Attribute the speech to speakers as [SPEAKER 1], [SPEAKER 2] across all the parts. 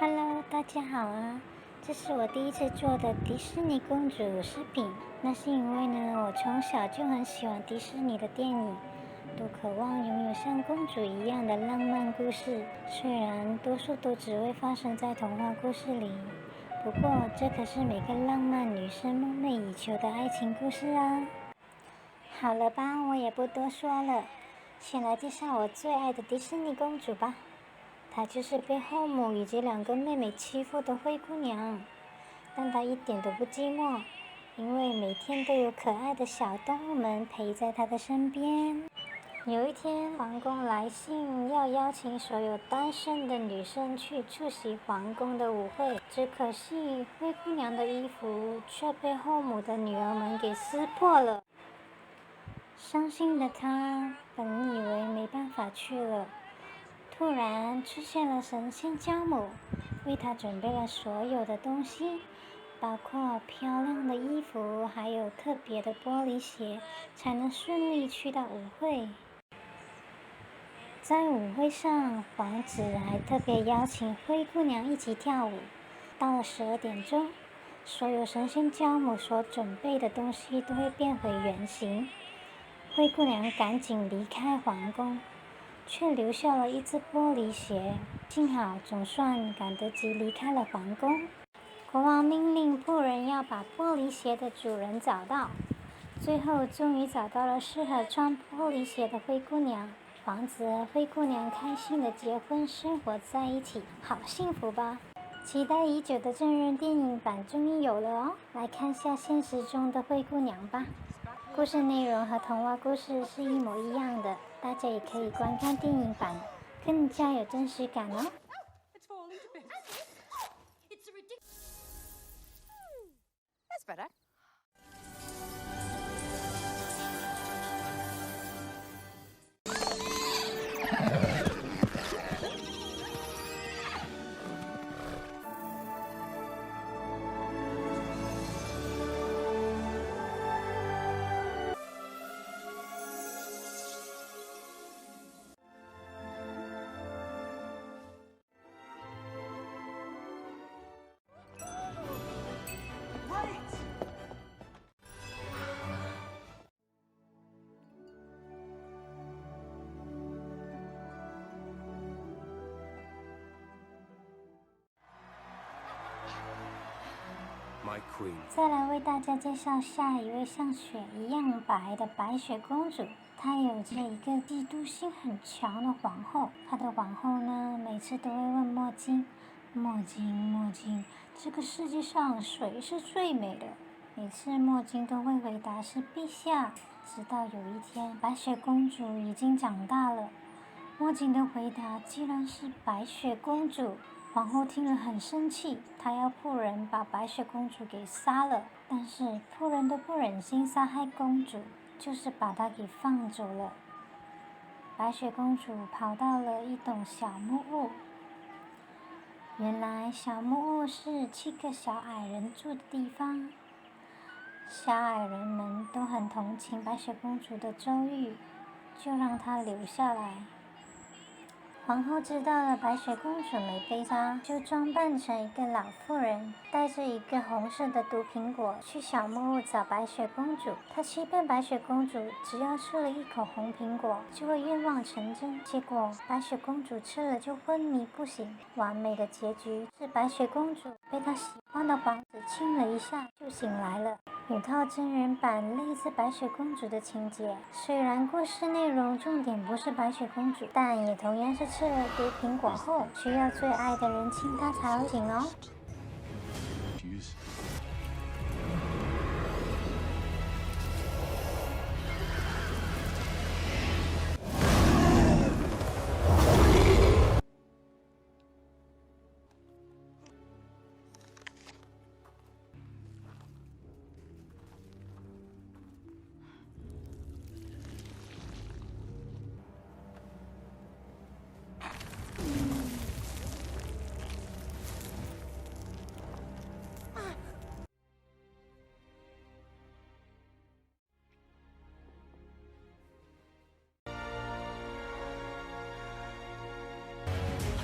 [SPEAKER 1] Hello，大家好啊！这是我第一次做的迪士尼公主饰品。那是因为呢，我从小就很喜欢迪士尼的电影，都渴望拥有像公主一样的浪漫故事。虽然多数都只会发生在童话故事里，不过这可是每个浪漫女生梦寐以求的爱情故事啊！好了吧，我也不多说了，先来介绍我最爱的迪士尼公主吧。她就是被后母以及2个妹妹欺负的灰姑娘，但她一点都不寂寞，因为每天都有可爱的小动物们陪在她的身边。有一天，皇宫来信要邀请所有单身的女生去出席皇宫的舞会，只可惜灰姑娘的衣服却被后母的女儿们给撕破了。伤心的她本以为没办法去了，突然出现了神仙教母，为她准备了所有的东西，包括漂亮的衣服，还有特别的玻璃鞋，才能顺利去到舞会。在舞会上，王子还特别邀请灰姑娘一起跳舞。到了12点钟，所有神仙教母所准备的东西都会变回原形。灰姑娘赶紧离开皇宫，却留下了一只玻璃鞋，幸好总算赶得及离开了皇宫。国王命令仆人要把玻璃鞋的主人找到，最后终于找到了适合穿玻璃鞋的灰姑娘。王子和灰姑娘开心的结婚生活在一起，好幸福吧！期待已久的真人电影版终于有了哦，来看下现实中的灰姑娘吧。故事内容和童话故事是一模一样的，大家也可以观看电影版，更加有真实感哦。
[SPEAKER 2] That's better.
[SPEAKER 3] My queen.
[SPEAKER 1] 再来为大家介绍下一位像雪一样白的白雪公主。她有着一个嫉妒心很强的皇后。她的皇后呢，每次都会问墨镜：“墨镜，墨镜，这个世界上谁是最美的？”每次墨镜都会回答是陛下。直到有一天，白雪公主已经长大了，墨镜的回答竟然是白雪公主。皇后听了很生气，她要仆人把白雪公主给杀了，但是仆人都不忍心杀害公主，就是把她给放走了。白雪公主跑到了一栋小木屋，原来小木屋是7个小矮人住的地方。小矮人们都很同情白雪公主的遭遇，就让她留下来。皇后知道了白雪公主没被杀，就装扮成一个老妇人，带着一个红色的毒苹果去小木屋找白雪公主。她欺骗白雪公主，只要吃了一口红苹果就会愿望成真。结果白雪公主吃了就昏迷不醒。完美的结局是白雪公主被她喜欢的皇子亲了一下就醒来了。有套真人版类似白雪公主的情节，虽然故事内容重点不是白雪公主，但也同样是吃了毒苹果后需要最爱的人亲她才会醒哦。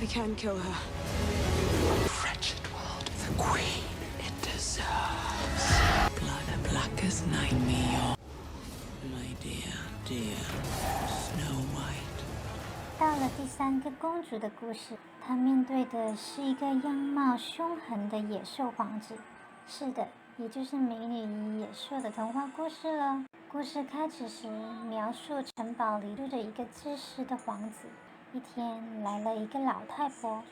[SPEAKER 2] I can kill her.
[SPEAKER 4] dear Snow White.
[SPEAKER 1] 到了第3个公主的故事，她面对的是一个样貌凶狠的野兽皇子。是的，也就是美女与野兽的童话故事了。故事开始时，描述城堡里住着一个自私的皇子。一天来了一个老太婆，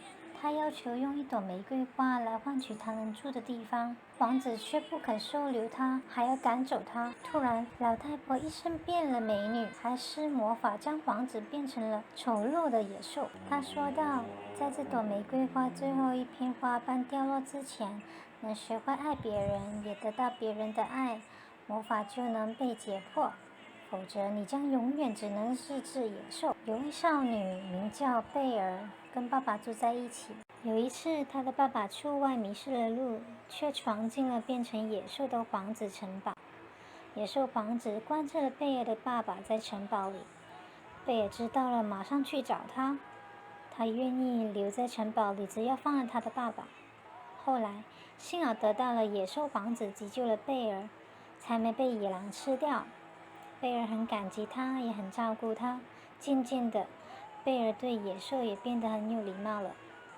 [SPEAKER 1] 她要求用一朵玫瑰花来换取她能住的地方，皇子却不肯收留她，还要赶走她。突然，老太婆一身变了美女，还施魔法将皇子变成了丑陋的野兽。她说道，在这朵玫瑰花最后一片花瓣掉落之前，能学会爱别人，也得到别人的爱，魔法就能被解破，否则你将永远只能是只野兽。有位少女名叫贝尔，跟爸爸住在一起。有一次，她的爸爸出外迷失了路，却闯进了变成野兽的皇子城堡。野兽皇子关着了贝尔的爸爸在城堡里。贝尔知道了，马上去找他。他愿意留在城堡里，只要放了他的爸爸。后来，幸好得到了野兽皇子急救了贝尔，才没被野狼吃掉。贝尔很感激他，也很照顾他。渐渐的，贝尔对野兽也变得很有礼貌了，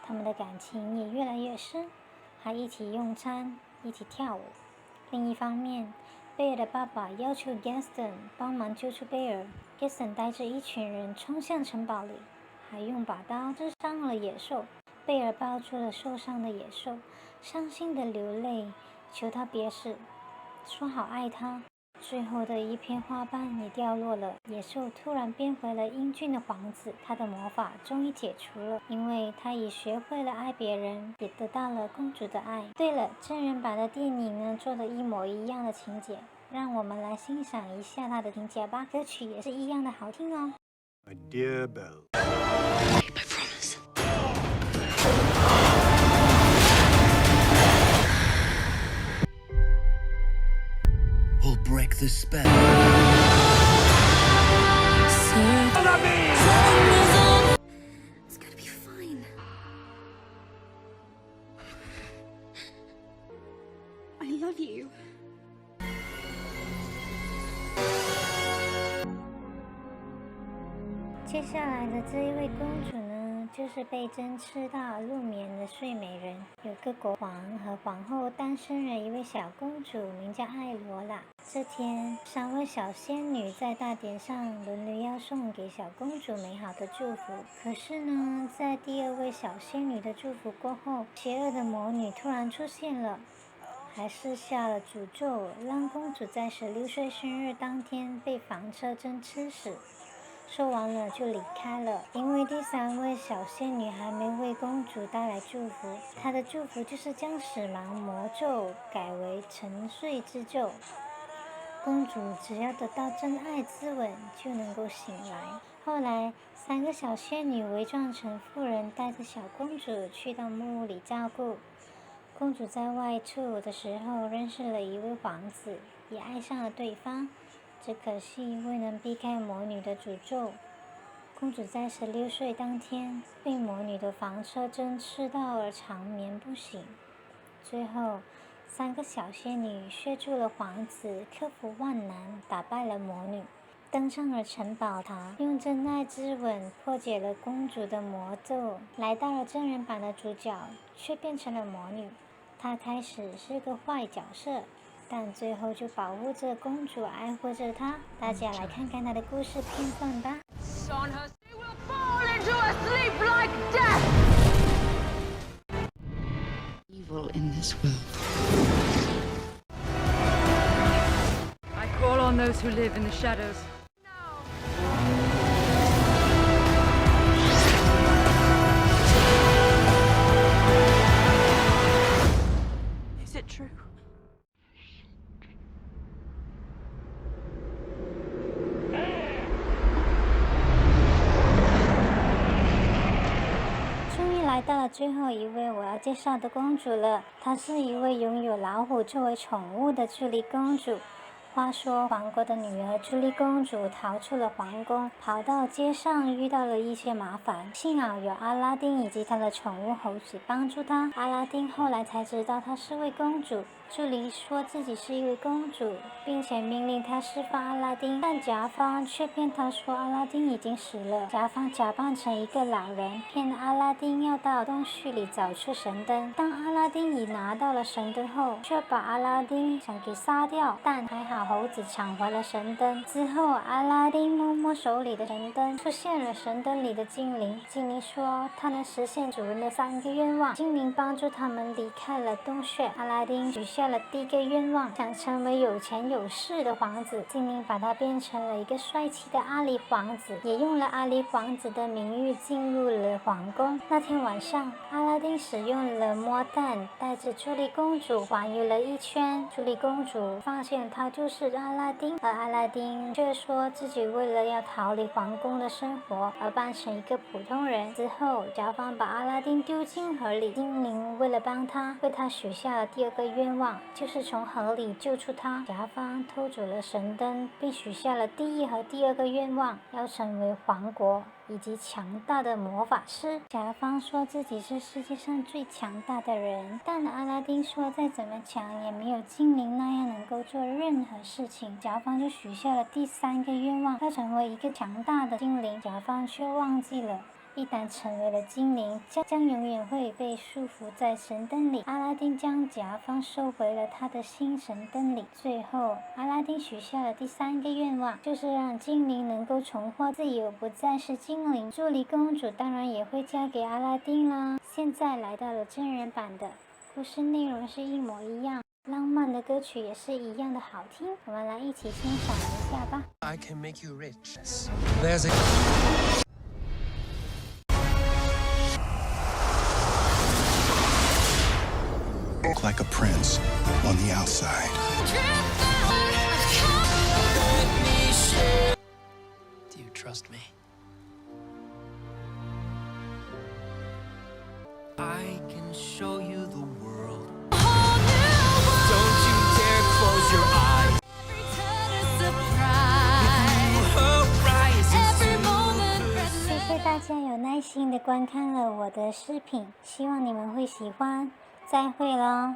[SPEAKER 1] 他们的感情也越来越深，还一起用餐，一起跳舞。另一方面，贝尔的爸爸要求 Gaston 帮忙救出贝尔。Gaston 带着一群人冲向城堡里，还用把刀刺伤了野兽。贝尔抱住了受伤的野兽，伤心的流泪，求他别死，说好爱他。最后的一片花瓣也掉落了，野兽突然变回了英俊的皇子，他的魔法终于解除了，因为他已学会了爱别人，也得到了公主的爱。对了，真人版的电影呢，做的一模一样的情节，让我们来欣赏一下它的情节吧，歌曲也是一样的好听哦。
[SPEAKER 3] My dear Belle.
[SPEAKER 4] I promise. We'll break the spell.
[SPEAKER 5] It's gonna be fine. I love you.
[SPEAKER 1] 接下来的这一位公主呢，就是被针刺到入眠的睡美人。有个国王和皇后诞生了一位小公主，名叫艾罗拉。这天，3位小仙女在大典上轮流要送给小公主美好的祝福。可是呢，在第2位小仙女的祝福过后，邪恶的魔女突然出现了，还施下了诅咒，让公主在16岁生日当天被房车针刺死。说完了就离开了，因为第3位小仙女还没为公主带来祝福，她的祝福就是将死亡魔咒改为沉睡之咒。公主只要得到真爱之吻就能够醒来。后来3个小仙女伪装成妇人，带着小公主去到木屋里照顾。公主在外出的时候认识了一位皇子，也爱上了对方。只可惜未能避开魔女的诅咒，公主在16岁当天被魔女的房车针刺到而长眠不醒。最后3个小仙女血住了皇子，克服万难，打败了魔女，登上了城堡塔，用真爱之吻破解了公主的魔咒。来到了真人版的主角，却变成了魔女。她开始是个坏角色，但最后就保护着公主，爱护着她。大家来看看她的故事片段吧。
[SPEAKER 2] On her, she will fall into a sleep like death.
[SPEAKER 4] Evil in this world.
[SPEAKER 2] I call on those who live in the shadows. Is it true?
[SPEAKER 1] 终于来到了最后一位我要介绍的公主了，她是一位拥有老虎作为宠物的助理公主。话说，皇国的女儿朱莉公主逃出了皇宫，跑到街上遇到了一些麻烦，幸好有阿拉丁以及他的宠物猴子帮助她。阿拉丁后来才知道她是位公主。朱莉说自己是一位公主，并且命令她释放阿拉丁，但甲方却骗她说阿拉丁已经死了。甲方假扮成一个老人，骗阿拉丁要到洞穴里找出神灯。当阿拉丁已拿到了神灯后，却把阿拉丁想给杀掉，但还好猴子抢回了神灯。之后，阿拉丁摸摸手里的神灯，出现了神灯里的精灵。精灵说他能实现主人的3个愿望。精灵帮助他们离开了洞穴。阿拉丁许下了第一个愿望，想成为有钱有势的王子。精灵把他变成了一个帅气的阿里王子，也用了阿里王子的名誉进入了皇宫。那天晚上，阿拉丁使用了魔弹，带着朱莉公主环游了一圈。朱莉公主发现他就是阿拉丁，而阿拉丁却说自己为了要逃离皇宫的生活而扮成一个普通人。之后，甲方把阿拉丁丢进河里，精灵为了帮他，为他许下了第2个愿望，就是从河里救出他。甲方偷走了神灯，并许下了第1和第2个愿望，要成为皇国以及强大的魔法师。甲方说自己是世界上最强大的人，但阿拉丁说再怎么强也没有精灵那样能够做任何事情。甲方就许下了第3个愿望，要成为一个强大的精灵。甲方却忘记了，一旦成为了精灵，将永远会被束缚在神灯里。阿拉丁将甲方收回了他的新神灯里。最后，阿拉丁许下了第3个愿望，就是让精灵能够重获自由，不再是精灵。朱莉公主当然也会嫁给阿拉丁啦。现在来到了真人版的，故事内容是一模一样，浪漫的歌曲也是一样的好听，我们来一起欣赏一下吧。
[SPEAKER 3] I can make you rich. There's a...
[SPEAKER 6] Look like a prince on the outside.
[SPEAKER 4] Do you trust me?
[SPEAKER 3] I can show you the world. Don't you dare close your eyes. Horizon.
[SPEAKER 1] 谢谢大家有耐心的观看了我的视频，希望你们会喜欢。再会喽。